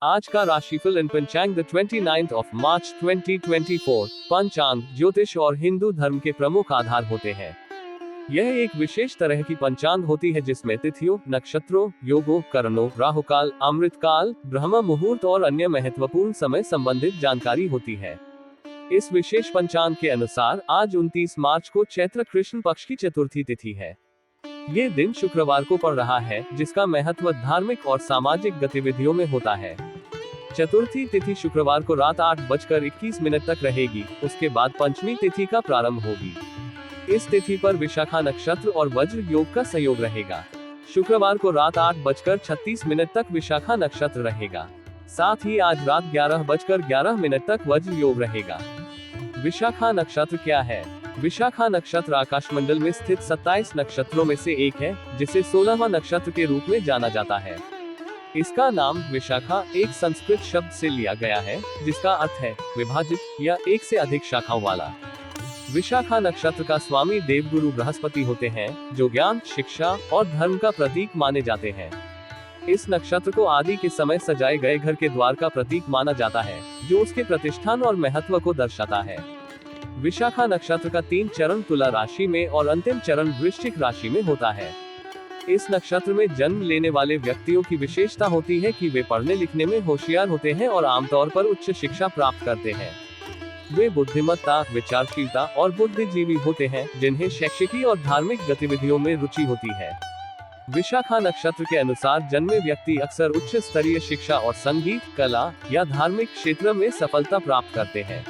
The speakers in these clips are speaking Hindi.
आज का राशिफल इन पंचांग द 29th ऑफ मार्च 2024। पंचांग ज्योतिष और हिंदू धर्म के प्रमुख आधार होते हैं। यह एक विशेष तरह की पंचांग होती है जिसमें तिथियों, नक्षत्रों, योगों, करणों, राहुकाल, अमृतकाल, ब्रह्म मुहूर्त और अन्य महत्वपूर्ण समय संबंधित जानकारी होती है। इस विशेष पंचांग के अनुसार आज 29 मार्च को चैत्र कृष्ण पक्ष की चतुर्थी तिथि है। ये दिन शुक्रवार को पड़ रहा है, जिसका महत्व धार्मिक और सामाजिक गतिविधियों में होता है। चतुर्थी तिथि शुक्रवार को रात 8:21 तक रहेगी। उसके बाद पंचमी तिथि का प्रारंभ होगी। इस तिथि पर विशाखा नक्षत्र और वज्र योग का संयोग रहेगा। शुक्रवार को रात 8:36 तक विशाखा नक्षत्र रहेगा। साथ ही आज रात 11:11 तक वज्र योग रहेगा। विशाखा नक्षत्र क्या है? विशाखा नक्षत्र आकाशमंडल में स्थित 27 नक्षत्रों में से एक है, जिसे 16वां नक्षत्र के रूप में जाना जाता है। इसका नाम विशाखा एक संस्कृत शब्द से लिया गया है, जिसका अर्थ है विभाजित या एक से अधिक शाखाओं वाला। विशाखा नक्षत्र का स्वामी देवगुरु बृहस्पति होते हैं, जो ज्ञान, शिक्षा और धर्म का प्रतीक माने जाते हैं। इस नक्षत्र को आदि के समय सजाए गए घर के द्वार का प्रतीक माना जाता है, जो उसके प्रतिष्ठान और महत्व को दर्शाता है। विशाखा नक्षत्र का 3 चरण तुला राशि में और अंतिम चरण वृश्चिक राशि में होता है। इस नक्षत्र में जन्म लेने वाले व्यक्तियों की विशेषता होती है कि वे पढ़ने लिखने में होशियार होते हैं और आमतौर पर उच्च शिक्षा प्राप्त करते हैं। वे बुद्धिमत्ता, विचारशीलता और बुद्धिजीवी होते हैं, जिन्हें शैक्षिकी और धार्मिक गतिविधियों में रुचि होती है। विशाखा नक्षत्र के अनुसार जन्मे व्यक्ति अक्सर उच्च स्तरीय शिक्षा और संगीत, कला या धार्मिक क्षेत्र में सफलता प्राप्त करते हैं।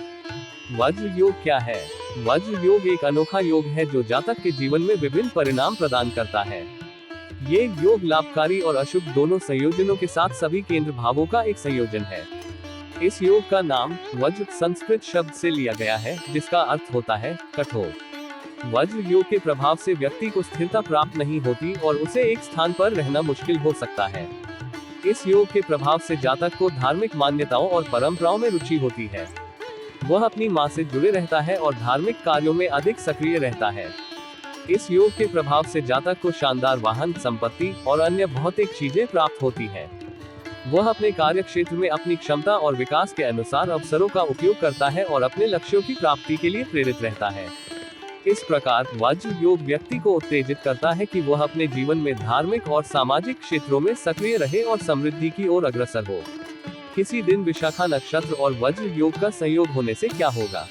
वज्र योग क्या है? वज्र योग एक अनोखा योग है जो जातक के जीवन में विभिन्न परिणाम प्रदान करता है। ये योग लाभकारी और अशुभ दोनों संयोजनों के साथ सभी केंद्र भावों का एक संयोजन है। इस योग का नाम वज्र संस्कृत शब्द से लिया गया है, जिसका अर्थ होता है कठोर। वज्र योग के प्रभाव से व्यक्ति को स्थिरता प्राप्त नहीं होती और उसे एक स्थान पर रहना मुश्किल हो सकता है। इस योग के प्रभाव से जातक को धार्मिक मान्यताओं और परंपराओं में रुचि होती है। वह अपनी मां से जुड़े रहता है और धार्मिक कार्यों में अधिक सक्रिय रहता है। इस योग के प्रभाव से जातक को शानदार वाहन, संपत्ति और अन्य भौतिक चीजें प्राप्त होती हैं। वह अपने कार्य क्षेत्र में अपनी क्षमता और विकास के अनुसार अवसरों का उपयोग करता है और अपने लक्ष्यों की प्राप्ति के लिए प्रेरित रहता है। इस प्रकार वज्र योग व्यक्ति को उत्तेजित करता है कि वह अपने जीवन में धार्मिक और सामाजिक क्षेत्रों में सक्रिय रहे और समृद्धि की ओर अग्रसर हो। किसी दिन विशाखा नक्षत्र और वज्र योग का संयोग होने से क्या होगा?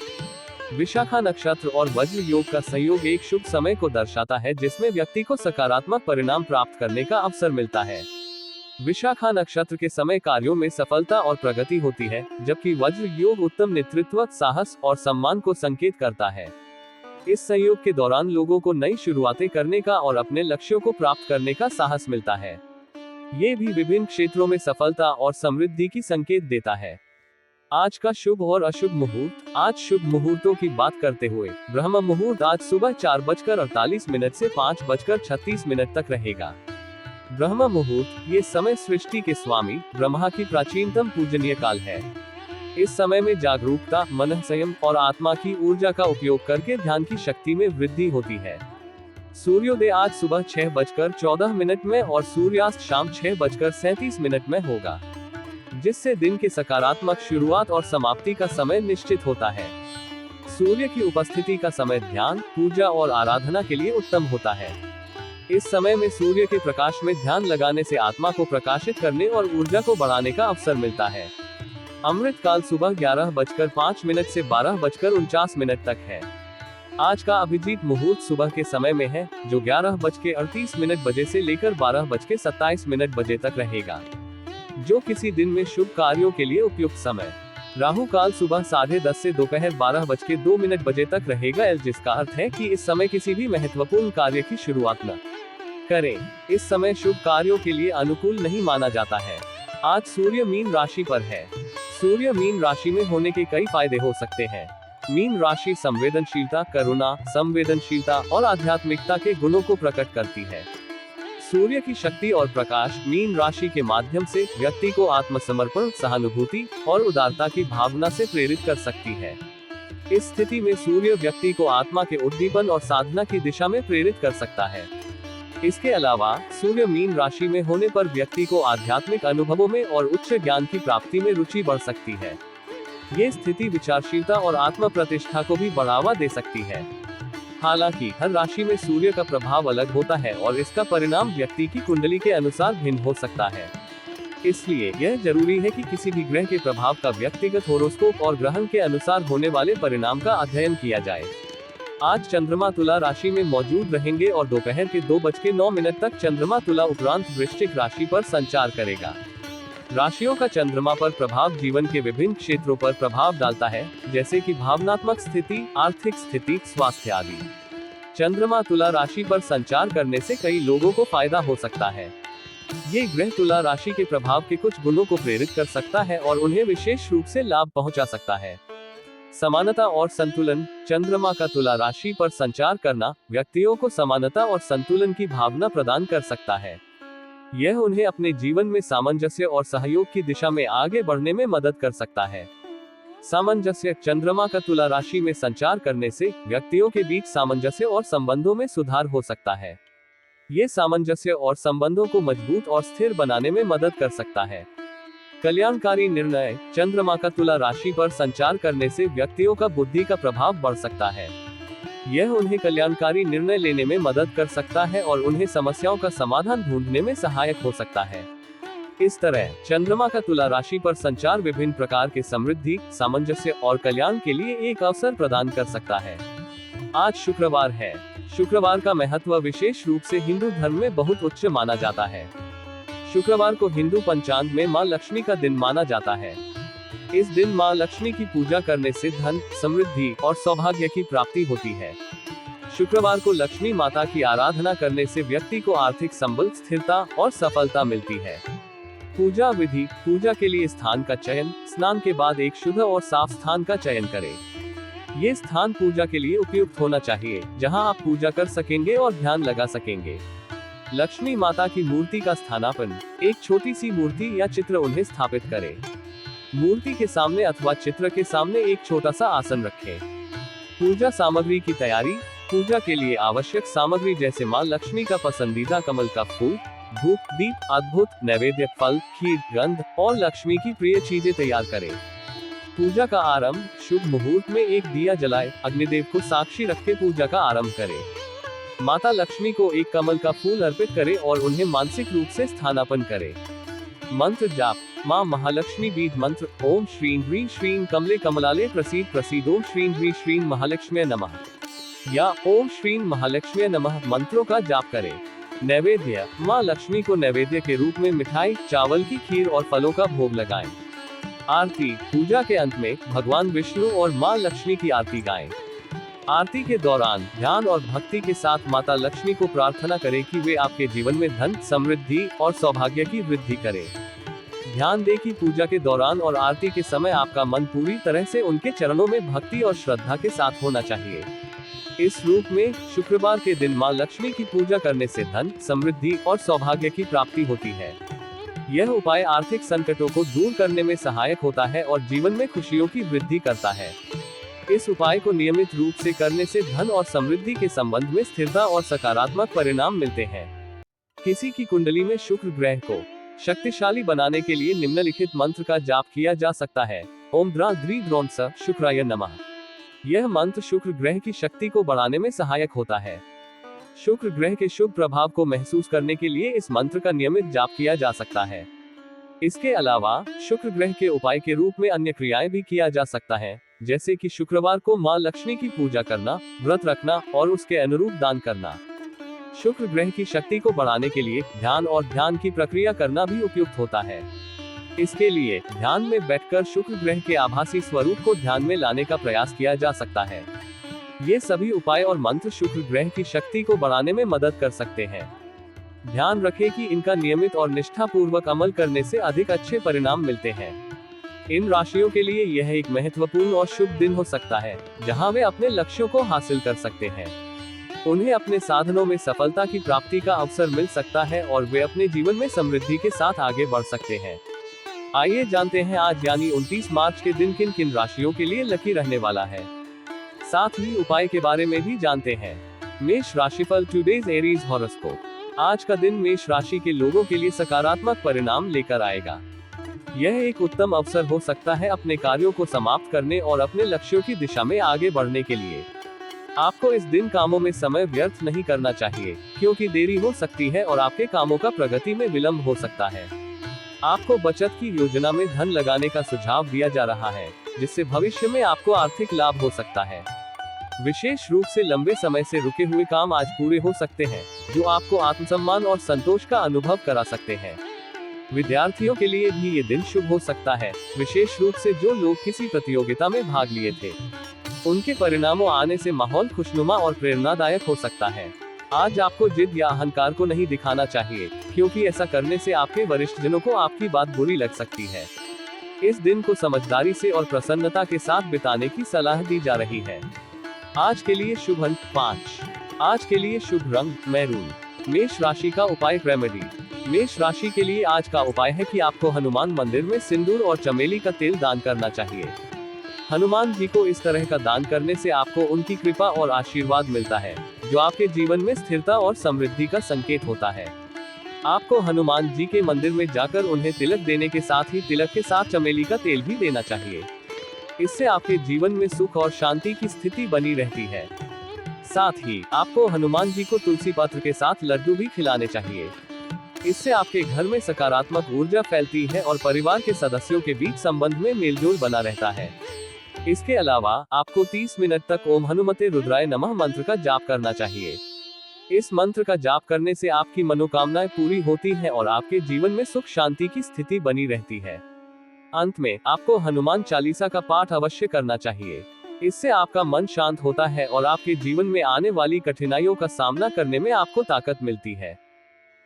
विशाखा नक्षत्र और वज्र योग का संयोग एक शुभ समय को दर्शाता है, जिसमें व्यक्ति को सकारात्मक परिणाम प्राप्त करने का अवसर मिलता है। विशाखा नक्षत्र के समय कार्यों में सफलता और प्रगति होती है, जबकि वज्र योग उत्तम नेतृत्व, साहस और सम्मान को संकेत करता है। इस संयोग के दौरान लोगों को नई शुरुआतें करने का और अपने लक्ष्यों को प्राप्त करने का साहस मिलता है। ये भी विभिन्न क्षेत्रों में सफलता और समृद्धि की संकेत देता है। आज का शुभ और अशुभ मुहूर्त। आज शुभ मुहूर्तों की बात करते हुए ब्रह्म मुहूर्त आज सुबह 4:48 से 5:36 तक रहेगा। ब्रह्म मुहूर्त ये समय सृष्टि के स्वामी ब्रह्मा की प्राचीनतम पूजनीय काल है। इस समय में जागरूकता, मन संयम और आत्मा की ऊर्जा का उपयोग करके ध्यान की शक्ति में वृद्धि होती है। सूर्योदय आज सुबह 6:14 में और सूर्यास्त शाम 6:37 में होगा, जिससे दिन की सकारात्मक शुरुआत और समाप्ति का समय निश्चित होता है। सूर्य की उपस्थिति का समय ध्यान, पूजा और आराधना के लिए उत्तम होता है। इस समय में सूर्य के प्रकाश में ध्यान लगाने से आत्मा को प्रकाशित करने और ऊर्जा को बढ़ाने का अवसर मिलता है। अमृत काल सुबह 11:05 से 12:49 तक है। आज का अभिजीत मुहूर्त सुबह के समय में है, जो 11:38 बजे से लेकर 12:27 बजे तक रहेगा, जो किसी दिन में शुभ कार्यों के लिए उपयुक्त समय। राहु काल सुबह 10:30 से दोपहर 12:02 बजे तक रहेगा, जिसका अर्थ है कि इस समय किसी भी महत्वपूर्ण कार्य की शुरुआत न करें। इस समय शुभ कार्यों के लिए अनुकूल नहीं माना जाता है। आज सूर्य मीन राशि पर है। सूर्य मीन राशि में होने के कई फायदे हो सकते हैं। मीन राशि संवेदनशीलता, करुणा, संवेदनशीलता और आध्यात्मिकता के गुणों को प्रकट करती है। सूर्य की शक्ति और प्रकाश मीन राशि के माध्यम से व्यक्ति को आत्मसमर्पण, सहानुभूति और उदारता की भावना से प्रेरित कर सकती है। इस स्थिति में सूर्य व्यक्ति को आत्मा के उद्दीपन और साधना की दिशा में प्रेरित कर सकता है। इसके अलावा सूर्य मीन राशि में होने पर व्यक्ति को आध्यात्मिक अनुभवों में और उच्च ज्ञान की प्राप्ति में रुचि बढ़ सकती है। ये स्थिति विचारशीलता और आत्म प्रतिष्ठा को भी बढ़ावा दे सकती है। हालांकि हर राशि में सूर्य का प्रभाव अलग होता है और इसका परिणाम व्यक्ति की कुंडली के अनुसार भिन्न हो सकता है। इसलिए यह जरूरी है कि किसी भी ग्रह के प्रभाव का व्यक्तिगत होरोस्कोप और ग्रहण के अनुसार होने वाले परिणाम का अध्ययन किया जाए। आज चंद्रमा तुला राशि में मौजूद रहेंगे और दोपहर के 2:09 तक चंद्रमा तुला उपरांत वृश्चिक राशि पर संचार करेगा। राशियों का चंद्रमा पर प्रभाव जीवन के विभिन्न क्षेत्रों पर प्रभाव डालता है, जैसे कि भावनात्मक स्थिति, आर्थिक स्थिति, स्वास्थ्य आदि। चंद्रमा तुला राशि पर संचार करने से कई लोगों को फायदा हो सकता है। ये ग्रह तुला राशि के प्रभाव के कुछ गुणों को प्रेरित कर सकता है और उन्हें विशेष रूप से लाभ पहुंचा सकता है। समानता और संतुलन। चंद्रमा का तुला राशि पर संचार करना व्यक्तियों को समानता और संतुलन की भावना प्रदान कर सकता है। यह उन्हें अपने जीवन में सामंजस्य और सहयोग की दिशा में आगे बढ़ने में मदद कर सकता है। सामंजस्य। चंद्रमा का तुला राशि में संचार करने से व्यक्तियों के बीच सामंजस्य और संबंधों में सुधार हो सकता है। ये सामंजस्य और संबंधों को मजबूत और स्थिर बनाने में मदद कर सकता है। कल्याणकारी निर्णय। चंद्रमा का तुला राशि पर संचार करने से व्यक्तियों का बुद्धि का प्रभाव बढ़ सकता है। यह उन्हें कल्याणकारी निर्णय लेने में मदद कर सकता है और उन्हें समस्याओं का समाधान ढूंढने में सहायक हो सकता है। इस तरह चंद्रमा का तुला राशि पर संचार विभिन्न प्रकार के समृद्धि, सामंजस्य और कल्याण के लिए एक अवसर प्रदान कर सकता है। आज शुक्रवार है। शुक्रवार का महत्व विशेष रूप से हिंदू धर्म में बहुत उच्च माना जाता है। शुक्रवार को हिंदू पंचांग में मां लक्ष्मी का दिन माना जाता है। इस दिन मां लक्ष्मी की पूजा करने से धन, समृद्धि और सौभाग्य की प्राप्ति होती है। शुक्रवार को लक्ष्मी माता की आराधना करने से व्यक्ति को आर्थिक संबल, स्थिरता और सफलता मिलती है। पूजा विधि। पूजा के लिए स्थान का चयन। स्नान के बाद एक शुद्ध और साफ स्थान का चयन करें। ये स्थान पूजा के लिए उपयुक्त होना चाहिए, जहां आप पूजा कर सकेंगे और ध्यान लगा सकेंगे। लक्ष्मी माता की मूर्ति का स्थानापन्न। एक छोटी सी मूर्ति या चित्र उन्हें स्थापित करें। मूर्ति के सामने अथवा चित्र के सामने एक छोटा सा आसन रखें। पूजा सामग्री की तैयारी। पूजा के लिए आवश्यक सामग्री जैसे मां लक्ष्मी का पसंदीदा कमल का फूल, धूप, दीप, अद्भुत नैवेद्य, फल, खीर, गंध और लक्ष्मी की प्रिय चीजें तैयार करें। पूजा का आरंभ। शुभ मुहूर्त में एक दिया जलाए, अग्निदेव को साक्षी रख के पूजा का आरंभ करें। माता लक्ष्मी को एक कमल का फूल अर्पित करें और उन्हें मानसिक रूप से स्थानापन्न करें। मंत्र जाप। मां महालक्ष्मी बीज मंत्र। ओम श्रीं ह्रीं श्रीं कमले कमलाले प्रसीद प्रसीद। ओम श्रीं ह्रीं श्रीं महालक्ष्म्यै नमः या ओम श्रीं महालक्ष्म्यै नमः मंत्रों का जाप करें। नैवेद्य। मां लक्ष्मी को नैवेद्य के रूप में मिठाई, चावल की खीर और फलों का भोग लगाएं। आरती। पूजा के अंत में भगवान विष्णु और मां लक्ष्मी की आरती गाएं। आरती के दौरान ध्यान और भक्ति के साथ माता लक्ष्मी को प्रार्थना करें कि वे आपके जीवन में धन, समृद्धि और सौभाग्य की वृद्धि करें। ध्यान दें कि पूजा के दौरान और आरती के समय आपका मन पूरी तरह से उनके चरणों में भक्ति और श्रद्धा के साथ होना चाहिए। इस रूप में शुक्रवार के दिन मां लक्ष्मी की पूजा करने से धन, समृद्धि और सौभाग्य की प्राप्ति होती है। यह उपाय आर्थिक संकटों को दूर करने में सहायक होता है और जीवन में खुशियों की वृद्धि करता है। इस उपाय को नियमित रूप से करने से धन और समृद्धि के संबंध में स्थिरता और सकारात्मक परिणाम मिलते हैं। किसी की कुंडली में शुक्र ग्रह को शक्तिशाली बनाने के लिए निम्नलिखित मंत्र का जाप किया जा सकता है। ओम द्रा द्री द्रोण स शुक्राय नमः। यह मंत्र शुक्र ग्रह की शक्ति को बढ़ाने में सहायक होता है। शुक्र ग्रह के शुभ प्रभाव को महसूस करने के लिए इस मंत्र का नियमित जाप किया जा सकता है। इसके अलावा शुक्र ग्रह के उपाय के रूप में अन्य क्रियाएं भी किया जा सकता है, जैसे कि शुक्रवार को मां लक्ष्मी की पूजा करना, व्रत रखना और उसके अनुरूप दान करना। शुक्र ग्रह की शक्ति को बढ़ाने के लिए ध्यान और ध्यान की प्रक्रिया करना भी उपयुक्त होता है। इसके लिए ध्यान में बैठकर शुक्र ग्रह के आभासी स्वरूप को ध्यान में लाने का प्रयास किया जा सकता है। ये सभी उपाय और मंत्र शुक्र ग्रह की शक्ति को बढ़ाने में मदद कर सकते हैं। ध्यान रखें कि इनका नियमित और निष्ठापूर्वक अमल करने से अधिक अच्छे परिणाम मिलते हैं। इन राशियों के लिए यह एक महत्वपूर्ण और शुभ दिन हो सकता है, जहां वे अपने लक्ष्यों को हासिल कर सकते हैं। उन्हें अपने साधनों में सफलता की प्राप्ति का अवसर मिल सकता है और वे अपने जीवन में समृद्धि के साथ आगे बढ़ सकते हैं। आइए जानते हैं आज यानी 29 मार्च के दिन किन किन राशियों के लिए लकी रहने वाला है। साथ ही उपाय के बारे में भी जानते हैं। मेष राशिफल टुडेज एरीज हॉरोस्कोप। आज का दिन मेष राशि के लोगों के लिए सकारात्मक परिणाम लेकर आएगा। यह एक उत्तम अवसर हो सकता है अपने कार्यों को समाप्त करने और अपने लक्ष्यों की दिशा में आगे बढ़ने के लिए। आपको इस दिन कामों में समय व्यर्थ नहीं करना चाहिए, क्योंकि देरी हो सकती है और आपके कामों का प्रगति में विलंब हो सकता है। आपको बचत की योजना में धन लगाने का सुझाव दिया जा रहा है, जिससे भविष्य में आपको आर्थिक लाभ हो सकता है। विशेष रूप से लंबे समय से रुके हुए काम आज पूरे हो सकते हैं, जो आपको आत्मसम्मान और संतोष का अनुभव करा सकते हैं। विद्यार्थियों के लिए भी ये दिन शुभ हो सकता है, विशेष रूप से जो लोग किसी प्रतियोगिता में भाग लिए थे। उनके परिणामों आने से माहौल खुशनुमा और प्रेरणादायक हो सकता है। आज आपको जिद या अहंकार को नहीं दिखाना चाहिए, क्योंकि ऐसा करने से आपके वरिष्ठजनों को आपकी बात बुरी लग सकती है। इस दिन को समझदारी से और प्रसन्नता के साथ बिताने की सलाह दी जा रही है। आज के लिए शुभ अंक 5। आज के लिए शुभ रंग मैरून। मेष राशि का उपाय रेमेडी। मेष राशि के लिए आज का उपाय है कि आपको हनुमान मंदिर में सिंदूर और चमेली का तेल दान करना चाहिए। हनुमान जी को इस तरह का दान करने से आपको उनकी कृपा और आशीर्वाद मिलता है, जो आपके जीवन में स्थिरता और समृद्धि का संकेत होता है। आपको हनुमान जी के मंदिर में जाकर उन्हें तिलक देने के साथ ही तिलक के साथ चमेली का तेल भी देना चाहिए। इससे आपके जीवन में सुख और शांति की स्थिति बनी रहती है। साथ ही आपको हनुमान जी को तुलसी पत्र के साथ लड्डू भी खिलाने चाहिए। इससे आपके घर में सकारात्मक ऊर्जा फैलती है और परिवार के सदस्यों के बीच संबंध में मेलजोल बना रहता है। इसके अलावा आपको 30 मिनट तक ओम हनुमते रुद्राय नमः मंत्र का जाप करना चाहिए। इस मंत्र का जाप करने से आपकी मनोकामनाएं पूरी होती हैं और आपके जीवन में सुख शांति की स्थिति बनी रहती है। अंत में आपको हनुमान चालीसा का पाठ अवश्य करना चाहिए। इससे आपका मन शांत होता है और आपके जीवन में आने वाली कठिनाइयों का सामना करने में आपको ताकत मिलती है।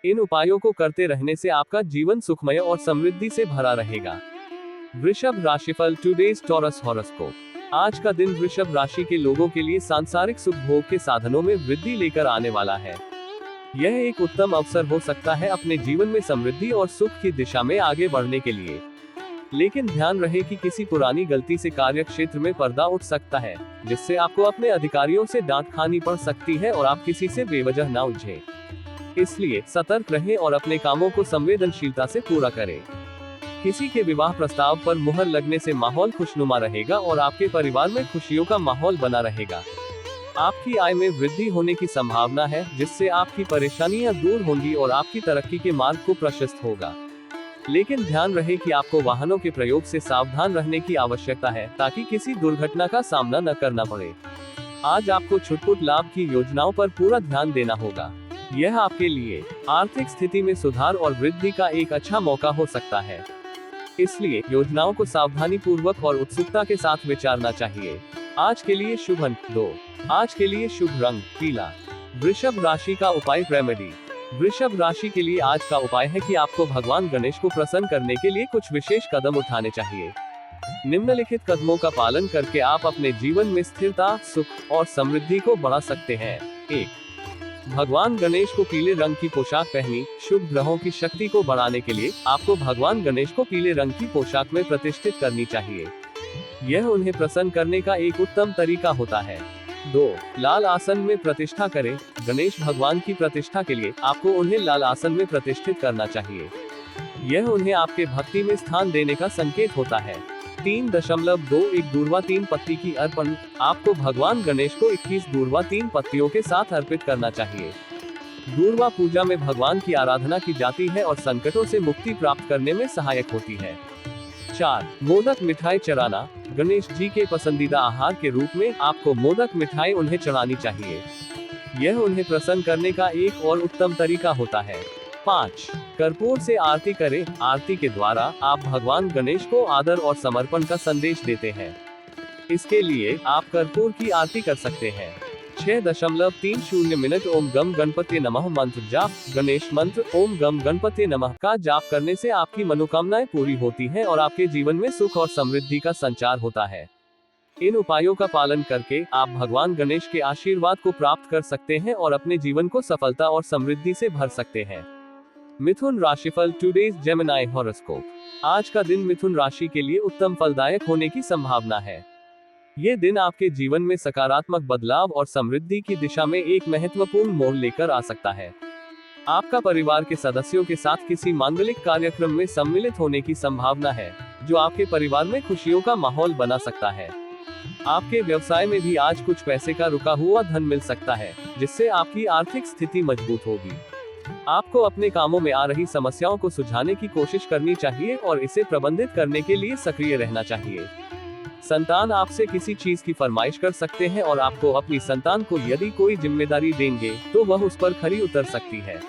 इन उपायों को करते रहने से आपका जीवन सुखमय और समृद्धि से भरा रहेगा। वृषभ राशिफल टुडेज टॉरस हॉरोस्कोप। आज का दिन वृषभ राशि के लोगों के लिए सांसारिक सुख भोग के साधनों में वृद्धि लेकर आने वाला है। यह एक उत्तम अवसर हो सकता है अपने जीवन में समृद्धि और सुख की दिशा में आगे बढ़ने के लिए। लेकिन ध्यान रहे कि किसी पुरानी गलती से कार्य क्षेत्र में पर्दा उठ सकता है, जिससे आपको अपने अधिकारियों से डांट खानी पड़ सकती है और आप किसी से बेवजह ना उलझे। इसलिए सतर्क रहें और अपने कामों को संवेदनशीलता से पूरा करें। किसी के विवाह प्रस्ताव पर मुहर लगने से माहौल खुशनुमा रहेगा और आपके परिवार में खुशियों का माहौल बना रहेगा। आपकी आय में वृद्धि होने की संभावना है, जिससे आपकी परेशानियां दूर होंगी और आपकी तरक्की के मार्ग को प्रशस्त होगा। लेकिन ध्यान रहे कि आपको वाहनों के प्रयोग से सावधान रहने की आवश्यकता है, ताकि किसी दुर्घटना का सामना न करना पड़े। आज आपको छुटपुट लाभ की योजनाओं पर पूरा ध्यान देना होगा। यह आपके लिए आर्थिक स्थिति में सुधार और वृद्धि का एक अच्छा मौका हो सकता है। इसलिए योजनाओं को सावधानी पूर्वक और उत्सुकता के साथ विचारना चाहिए। आज के लिए शुभ अंक 2। आज के लिए शुभ रंग पीला। वृषभ राशि का उपाय रेमेडी। वृषभ राशि के लिए आज का उपाय है कि आपको भगवान गणेश को प्रसन्न करने के लिए कुछ विशेष कदम उठाने चाहिए। निम्नलिखित कदमों का पालन करके आप अपने जीवन में स्थिरता, सुख और समृद्धि को बढ़ा सकते हैं। 1. भगवान गणेश को पीले रंग की पोशाक पहनी। शुभ ग्रहों की शक्ति को बढ़ाने के लिए आपको भगवान गणेश को पीले रंग की पोशाक में प्रतिष्ठित करनी चाहिए। यह उन्हें प्रसन्न करने का एक उत्तम तरीका होता है। 2. लाल आसन में प्रतिष्ठा करें। गणेश भगवान की प्रतिष्ठा के लिए आपको उन्हें लाल आसन में प्रतिष्ठित करना चाहिए। यह उन्हें आपके भक्ति में स्थान देने का संकेत होता है। 3.21 दूर्वा 3 पत्ती की अर्पण। आपको भगवान गणेश को 21 दूर्वा 3 पत्तियों के साथ अर्पित करना चाहिए। दूर्वा पूजा में भगवान की आराधना की जाती है और संकटों से मुक्ति प्राप्त करने में सहायक होती है। 4. मोदक मिठाई चढ़ाना। गणेश जी के पसंदीदा आहार के रूप में आपको मोदक मिठाई उन्हें चढ़ानी चाहिए। यह उन्हें प्रसन्न करने का एक और उत्तम तरीका होता है। 5. कर्पूर से आरती करें। आरती के द्वारा आप भगवान गणेश को आदर और समर्पण का संदेश देते हैं। इसके लिए आप कर्पूर की आरती कर सकते हैं। 6.30 मिनट ओम गम गणपति नमः मंत्र जाप। गणेश मंत्र ओम गम गणपति नमः का जाप करने से आपकी मनोकामनाएं पूरी होती हैं और आपके जीवन में सुख और समृद्धि का संचार होता है। इन उपायों का पालन करके आप भगवान गणेश के आशीर्वाद को प्राप्त कर सकते हैं और अपने जीवन को सफलता और समृद्धि से भर सकते हैं। मिथुन राशिफल टुडेज जेमिनी हॉरोस्कोप। आज का दिन मिथुन राशि के लिए उत्तम फलदायक होने की संभावना है। ये दिन आपके जीवन में सकारात्मक बदलाव और समृद्धि की दिशा में एक महत्वपूर्ण मोड़ लेकर आ सकता है। आपका परिवार के सदस्यों के साथ किसी मांगलिक कार्यक्रम में सम्मिलित होने की संभावना है, जो आपके परिवार में खुशियों का माहौल बना सकता है। आपके व्यवसाय में भी आज कुछ पैसे का रुका हुआ धन मिल सकता है, जिससे आपकी आर्थिक स्थिति मजबूत होगी। आपको अपने कामों में आ रही समस्याओं को सुलझाने की कोशिश करनी चाहिए और इसे प्रबंधित करने के लिए सक्रिय रहना चाहिए। संतान आपसे किसी चीज की फरमाइश कर सकते हैं और आपको अपनी संतान को यदि कोई जिम्मेदारी देंगे तो वह उस पर खरी उतर सकती है।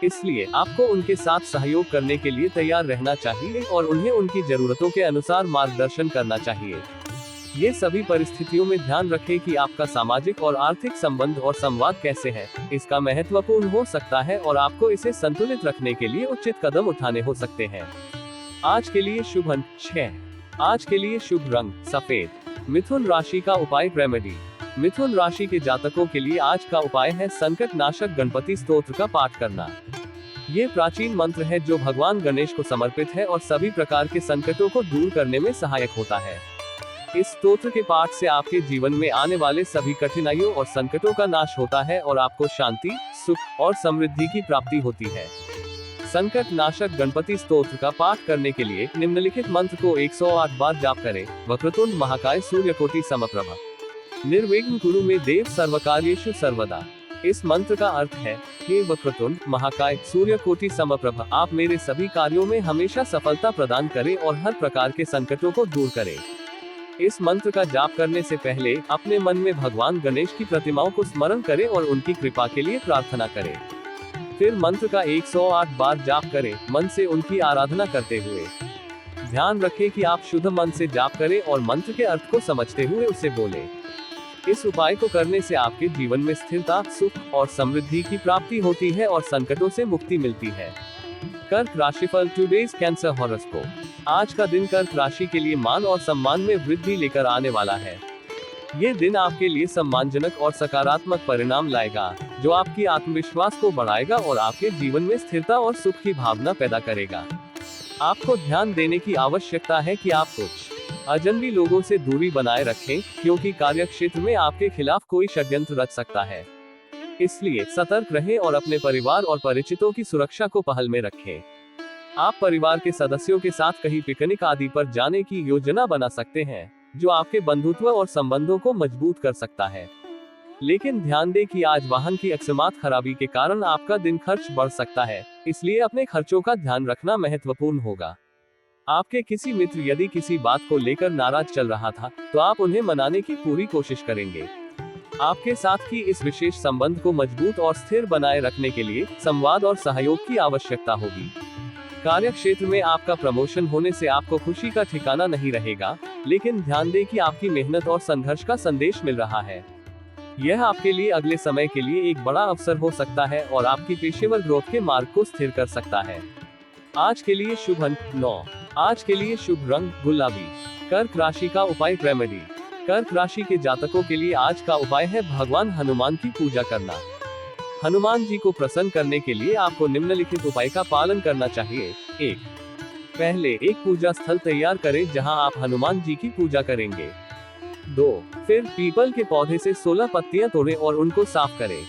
इसलिए आपको उनके साथ सहयोग करने के लिए तैयार रहना चाहिए और उन्हें उनकी जरूरतों के अनुसार मार्गदर्शन करना चाहिए। ये सभी परिस्थितियों में ध्यान रखें कि आपका सामाजिक और आर्थिक संबंध और संवाद कैसे है, इसका महत्वपूर्ण हो सकता है और आपको इसे संतुलित रखने के लिए उचित कदम उठाने हो सकते हैं। आज के लिए शुभ अंक 6। आज के लिए शुभ रंग सफेद। मिथुन राशि का उपाय रेमेडी। मिथुन राशि के जातकों के लिए आज का उपाय है संकट नाशक गणपति स्तोत्र का पाठ करना। ये प्राचीन मंत्र है जो भगवान गणेश को समर्पित है और सभी प्रकार के संकटों को दूर करने में सहायक होता है। इस स्तोत्र के पाठ से आपके जीवन में आने वाले सभी कठिनाइयों और संकटों का नाश होता है और आपको शांति, सुख और समृद्धि की प्राप्ति होती है। संकट नाशक गणपति स्तोत्र का पाठ करने के लिए निम्नलिखित मंत्र को 108 बार जाप करें। वक्रतुंड महाकाय सूर्यकोटि समप्रभ निर्विघ्न कुरु मे देव सर्वकार्येषु सर्वदा। इस मंत्र का अर्थ है, हे वक्रतुंड महाकाय सूर्यकोटि समप्रभ, आप मेरे सभी कार्यों में हमेशा सफलता प्रदान करें और हर प्रकार के संकटों को दूर करें। इस मंत्र का जाप करने से पहले अपने मन में भगवान गणेश की प्रतिमाओं को स्मरण करें और उनकी कृपा के लिए प्रार्थना करें। फिर मंत्र का 108 बार जाप करें, मन से उनकी आराधना करते हुए। ध्यान रखें कि आप शुद्ध मन से जाप करें और मंत्र के अर्थ को समझते हुए उसे बोलें। इस उपाय को करने से आपके जीवन में स्थिरता, सुख और समृद्धि की प्राप्ति होती है और संकटों से मुक्ति मिलती है। कर्क राशिफल टुडेज कैंसर हॉरोस्कोप। आज का दिन कर्क राशि के लिए मान और सम्मान में वृद्धि लेकर आने वाला है। ये दिन आपके लिए सम्मानजनक और सकारात्मक परिणाम लाएगा, जो आपकी आत्मविश्वास को बढ़ाएगा और आपके जीवन में स्थिरता और सुख की भावना पैदा करेगा। आपको ध्यान देने की आवश्यकता है कि आप कुछ अजनबी लोगों से दूरी बनाए रखें, क्योंकि कार्यक्षेत्र में आपके खिलाफ कोई षड्यंत्र रच सकता है। इसलिए सतर्क रहें और अपने परिवार और परिचितों की सुरक्षा को पहल में रखें। आप परिवार के सदस्यों के साथ कहीं पिकनिक आदि पर जाने की योजना बना सकते हैं, जो आपके बंधुत्व और संबंधों को मजबूत कर सकता है। लेकिन ध्यान दें कि आज वाहन की अकस्मात खराबी के कारण आपका दिन खर्च बढ़ सकता है, इसलिए अपने खर्चों का ध्यान रखना महत्वपूर्ण होगा। आपके किसी मित्र यदि किसी बात को लेकर नाराज चल रहा था, तो आप उन्हें मनाने की पूरी कोशिश करेंगे। आपके साथ की इस विशेष संबंध को मजबूत और स्थिर बनाए रखने के लिए संवाद और सहयोग की आवश्यकता होगी। कार्य क्षेत्र में आपका प्रमोशन होने से आपको खुशी का ठिकाना नहीं रहेगा, लेकिन ध्यान दें कि आपकी मेहनत और संघर्ष का संदेश मिल रहा है। यह आपके लिए अगले समय के लिए एक बड़ा अवसर हो सकता है और आपकी पेशेवर ग्रोथ के मार्ग को स्थिर कर सकता है। आज के लिए शुभ अंक 9। आज के लिए शुभ रंग गुलाबी। कर्क राशि का उपाय रेमेडी। कर्क राशि के जातकों के लिए आज का उपाय है भगवान हनुमान की पूजा करना। हनुमान जी को प्रसन्न करने के लिए आपको निम्नलिखित उपाय का पालन करना चाहिए। 1. पहले एक पूजा स्थल तैयार करें जहां आप हनुमान जी की पूजा करेंगे। 2. फिर पीपल के पौधे से 16 पत्तियां तोड़ें और उनको साफ करें।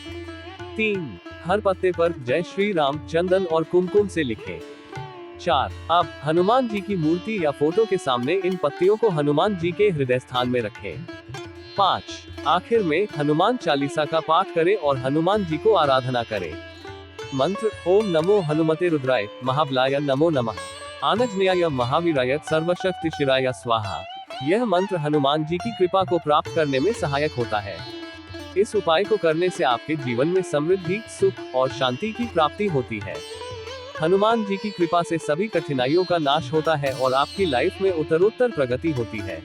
3. हर पत्ते पर जय श्री राम चंदन और कुमकुम से लिखें। 4. अब हनुमान जी की मूर्ति या फोटो के सामने इन पत्तियों को हनुमान जी के हृदय स्थान में रखें। 5. आखिर में हनुमान चालीसा का पाठ करें और हनुमान जी को आराधना करें। मंत्र: ओम नमो हनुमते रुद्राय महाबलाय नमो नमः आंजनेयाय महावीराय सर्वशक्तिशिराय स्वाहा। यह मंत्र हनुमान जी की कृपा को प्राप्त करने में सहायक होता है। इस उपाय को करने से आपके जीवन में समृद्धि, सुख और शांति की प्राप्ति होती है। हनुमान जी की कृपा से सभी कठिनाइयों का नाश होता है और आपकी लाइफ में उत्तरोत्तर प्रगति होती है।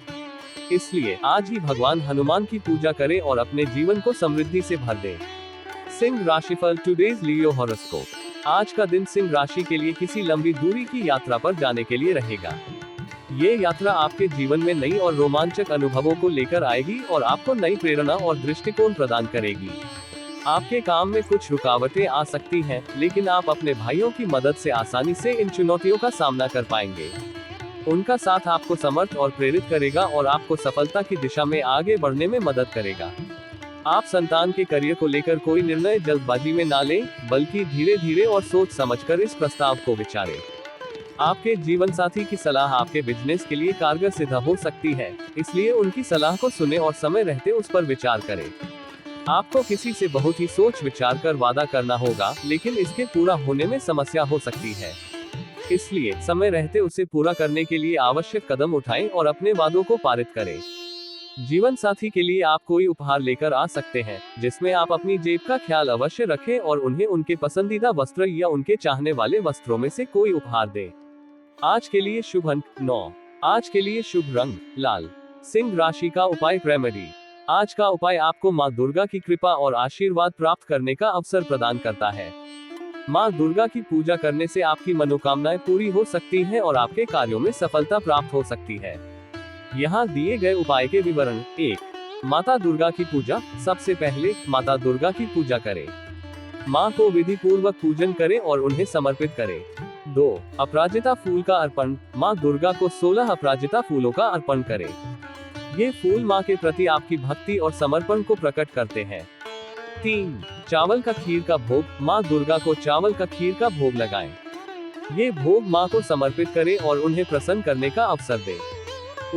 इसलिए आज ही भगवान हनुमान की पूजा करें और अपने जीवन को समृद्धि से भर दें। सिंह राशिफल टुडेज लियो हॉरोस्कोप। आज का दिन सिंह राशि के लिए किसी लंबी दूरी की यात्रा पर जाने के लिए रहेगा। ये यात्रा आपके जीवन में नई और रोमांचक अनुभवों को लेकर आएगी और आपको नई प्रेरणा और दृष्टिकोण प्रदान करेगी। आपके काम में कुछ रुकावटें आ सकती हैं, लेकिन आप अपने भाइयों की मदद से आसानी से इन चुनौतियों का सामना कर पाएंगे। उनका साथ आपको समर्थ और प्रेरित करेगा और आपको सफलता की दिशा में आगे बढ़ने में मदद करेगा। आप संतान के करियर को लेकर कोई निर्णय जल्दबाजी में ना लें, बल्कि धीरे धीरे और सोच समझकर इस प्रस्ताव को विचारें। आपके जीवन साथी की सलाह आपके बिजनेस के लिए कारगर सिद्ध हो सकती है, इसलिए उनकी सलाह को सुने और समय रहते उस पर विचार करें। आपको किसी से बहुत ही सोच विचार कर वादा करना होगा, लेकिन इसके पूरा होने में समस्या हो सकती है। इसलिए समय रहते उसे पूरा करने के लिए आवश्यक कदम उठाएं और अपने वादों को पारित करें। जीवन साथी के लिए आप कोई उपहार लेकर आ सकते हैं, जिसमें आप अपनी जेब का ख्याल अवश्य रखें और उन्हें उनके पसंदीदा वस्त्र या उनके चाहने वाले वस्त्रों में से कोई उपहार दें। आज के लिए शुभ अंक 9। आज के लिए शुभ रंग लाल। सिंह राशि का उपाय रेमेडी। आज का उपाय आपको माँ दुर्गा की कृपा और आशीर्वाद प्राप्त करने का अवसर प्रदान करता है। माँ दुर्गा की पूजा करने से आपकी मनोकामनाएं पूरी हो सकती हैं और आपके कार्यों में सफलता प्राप्त हो सकती है। यहाँ दिए गए उपाय के विवरण। 1. माता दुर्गा की पूजा। सबसे पहले माता दुर्गा की पूजा करें। माँ को विधि पूर्वक पूजन करें और उन्हें समर्पित करें। 2. अपराजिता फूल का अर्पण। माँ दुर्गा को 16 अपराजिता फूलों का अर्पण करें। ये फूल माँ के प्रति आपकी भक्ति और समर्पण को प्रकट करते हैं। 3. चावल का खीर का भोग। माँ दुर्गा को चावल का खीर का भोग लगाएं। ये भोग माँ को समर्पित करें और उन्हें प्रसन्न करने का अवसर दें।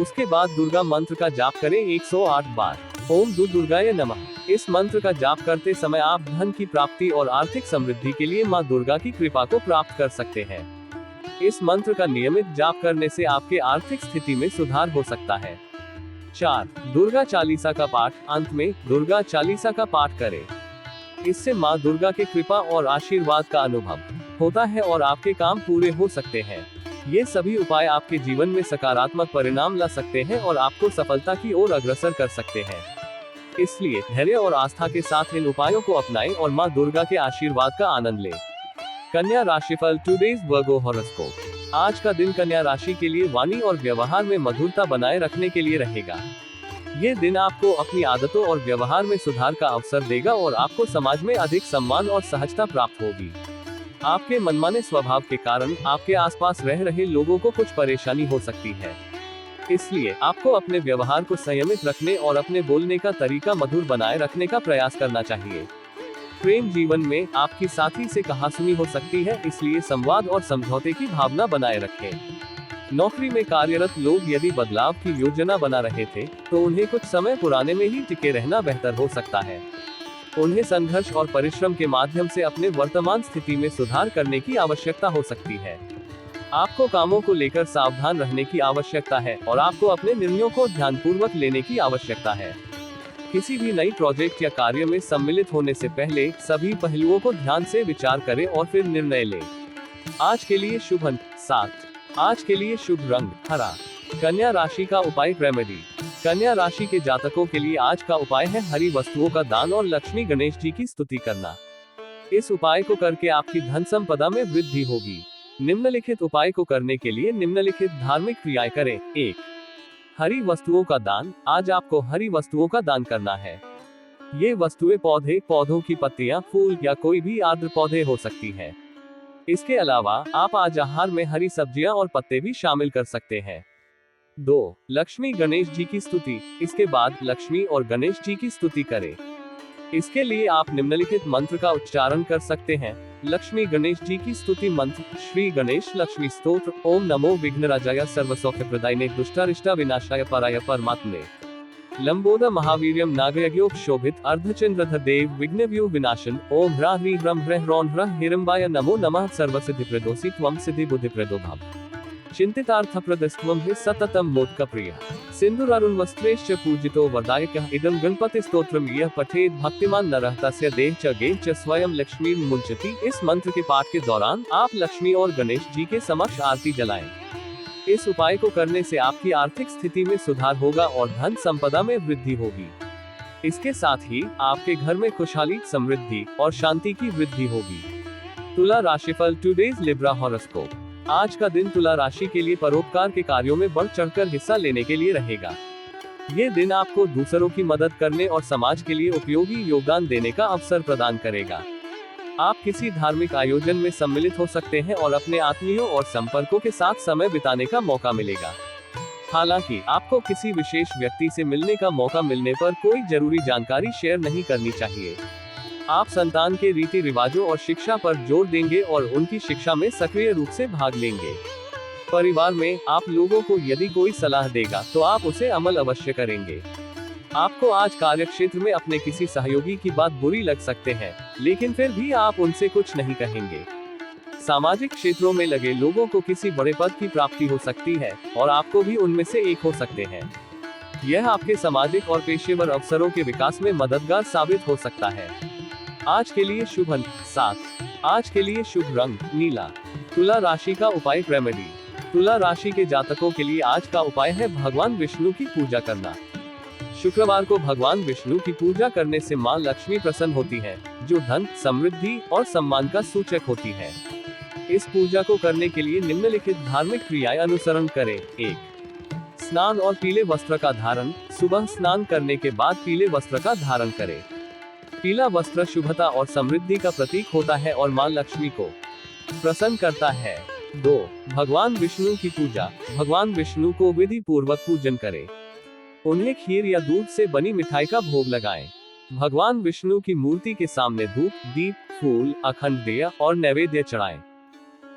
उसके बाद दुर्गा मंत्र का जाप करें 108 बार। ओम दुर्गाय नमः। इस मंत्र का जाप करते समय आप धन की प्राप्ति और आर्थिक समृद्धि के लिए माँ दुर्गा की कृपा को प्राप्त कर सकते हैं। इस मंत्र का नियमित जाप करने से आपके आर्थिक स्थिति में सुधार हो सकता है। 4. दुर्गा चालीसा का पाठ। अंत में दुर्गा चालीसा का पाठ करें। इससे माँ दुर्गा के कृपा और आशीर्वाद का अनुभव होता है और आपके काम पूरे हो सकते हैं। ये सभी उपाय आपके जीवन में सकारात्मक परिणाम ला सकते हैं और आपको सफलता की ओर अग्रसर कर सकते हैं। इसलिए धैर्य और आस्था के साथ इन उपायों को अपनाएं और माँ दुर्गा के आशीर्वाद का आनंद लें। कन्या राशिफल टुडेज वर्गो हॉरोस्कोप। आज का दिन कन्या राशि के लिए वाणी और व्यवहार में मधुरता बनाए रखने के लिए रहेगा। ये दिन आपको अपनी आदतों और व्यवहार में सुधार का अवसर देगा और आपको समाज में अधिक सम्मान और सहजता प्राप्त होगी। आपके मनमाने स्वभाव के कारण आपके आसपास रह रहे लोगों को कुछ परेशानी हो सकती है। इसलिए आपको अपने व्यवहार को संयमित रखने और अपने बोलने का तरीका मधुर बनाए रखने का प्रयास करना चाहिए। प्रेम जीवन में आपकी साथी से कहासुनी हो सकती है, इसलिए संवाद और समझौते की भावना बनाए रखें। नौकरी में कार्यरत लोग यदि बदलाव की योजना बना रहे थे, तो उन्हें कुछ समय पुराने में ही टिके रहना बेहतर हो सकता है। उन्हें संघर्ष और परिश्रम के माध्यम से अपने वर्तमान स्थिति में सुधार करने की आवश्यकता हो सकती है। आपको कामों को लेकर सावधान रहने की आवश्यकता है और आपको अपने निर्णयों को ध्यानपूर्वक लेने की आवश्यकता है। किसी भी नई प्रोजेक्ट या कार्य में सम्मिलित होने से पहले सभी पहलुओं को ध्यान से विचार करें और फिर निर्णय लें। आज के लिए शुभ अंक 7। आज के लिए शुभ रंग हरा। कन्या राशि का उपाय रेमेडी। कन्या राशि के जातकों के लिए आज का उपाय है हरी वस्तुओं का दान और लक्ष्मी गणेश जी की स्तुति करना। इस उपाय को करके आपकी धन संपदा में वृद्धि होगी। निम्नलिखित उपाय को करने के लिए निम्नलिखित धार्मिक क्रियाएं करें। 1. हरी वस्तुओं का दान। आज आपको हरी वस्तुओं का दान करना है। ये वस्तुएं पौधे, पौधों की पत्तियां, फूल या कोई भी आर्द्र पौधे हो सकती है। इसके अलावा आप आज आहार में हरी सब्जियां और पत्ते भी शामिल कर सकते हैं। 2. लक्ष्मी गणेश जी की स्तुति। इसके बाद लक्ष्मी और गणेश जी की स्तुति करें। इसके लिए आप निम्नलिखित मंत्र का उच्चारण कर सकते हैं। लक्ष्मी गणेश जी की स्तुति मंत्र। श्री गणेश लक्ष्मी स्तोत्र। ओम नमो विघ्नराजाय सर्वसौख्यप्रदायिने दुष्टारिष्टा विनाशाय पराय परमात्मने। लंबोदर महावीर्यम नागयज्ञोप शोभित अर्धचंद्रधर देव विघ्नव्यूह विनाशन। ओम ह्रा ह्री ह्रम ह्रः ह्रौं ह्रः हिरंबाय नमो नमः। सर्वसिद्धिप्रदोषि त्वं सिद्धि बुद्धिप्रदो भव। चिंतितार्थप्रदस्त्वं हि सततं मोदकप्रियः। सिन्दूरारुण वस्त्रेश्च पूजितो वरदायकः। इदं गणपतिस्तोत्रम् यः पठेत् भक्तिमान् नरः तस्य देह च गेह च स्वयं लक्ष्मी मुंचति। इस मंत्र के पाठ के दौरान आप लक्ष्मी और गणेश जी के समक्ष आरती जलाएं। इस उपाय को करने से आपकी आर्थिक स्थिति में सुधार होगा और धन संपदा में वृद्धि होगी। इसके साथ ही आपके घर में खुशहाली, समृद्धि और शांति की वृद्धि होगी। तुला राशिफल टुडेज लिब्रा हॉरोस्कोप। आज का दिन तुला राशि के लिए परोपकार के कार्यों में बढ़ चढ़कर हिस्सा लेने के लिए रहेगा। ये दिन आपको दूसरों की मदद करने और समाज के लिए उपयोगी योगदान देने का अवसर प्रदान करेगा। आप किसी धार्मिक आयोजन में सम्मिलित हो सकते हैं और अपने आत्मीयों और संपर्कों के साथ समय बिताने का मौका मिलेगा। हालांकि आपको किसी विशेष व्यक्ति से मिलने का मौका मिलने पर कोई जरूरी जानकारी शेयर नहीं करनी चाहिए। आप संतान के रीति रिवाजों और शिक्षा पर जोर देंगे और उनकी शिक्षा में सक्रिय रूप से भाग लेंगे। परिवार में आप लोगों को यदि कोई सलाह देगा तो आप उसे अमल अवश्य करेंगे। आपको आज कार्यक्षेत्र में अपने किसी सहयोगी की बात बुरी लग सकते हैं, लेकिन फिर भी आप उनसे कुछ नहीं कहेंगे। सामाजिक क्षेत्रों में लगे लोगों को किसी बड़े पद की प्राप्ति हो सकती है और आपको भी उनमें से एक हो सकते हैं। यह आपके सामाजिक और पेशेवर अवसरों के विकास में मददगार साबित हो सकता है। आज के लिए शुभ अंक 7। आज के लिए शुभ रंग नीला। तुला राशि का उपाय रेमेडी। तुला राशि के जातकों के लिए आज का उपाय है भगवान विष्णु की पूजा करना। शुक्रवार को भगवान विष्णु की पूजा करने से मां लक्ष्मी प्रसन्न होती है, जो धन, समृद्धि और सम्मान का सूचक होती है। इस पूजा को करने के लिए निम्नलिखित धार्मिक क्रियाएं अनुसरण करें। 1. स्नान और पीले वस्त्र का धारण। सुबह स्नान करने के बाद पीले वस्त्र का धारण करें। पीला वस्त्र शुभता और समृद्धि का प्रतीक होता है और मां लक्ष्मी को प्रसन्न करता है। 2. भगवान विष्णु की पूजा। भगवान विष्णु को विधि पूर्वक पूजन करें। उन्हें खीर या दूध से बनी मिठाई का भोग लगाएं। भगवान विष्णु की मूर्ति के सामने धूप, दीप, फूल, अखंड दिया और नैवेद्य चढ़ाएं।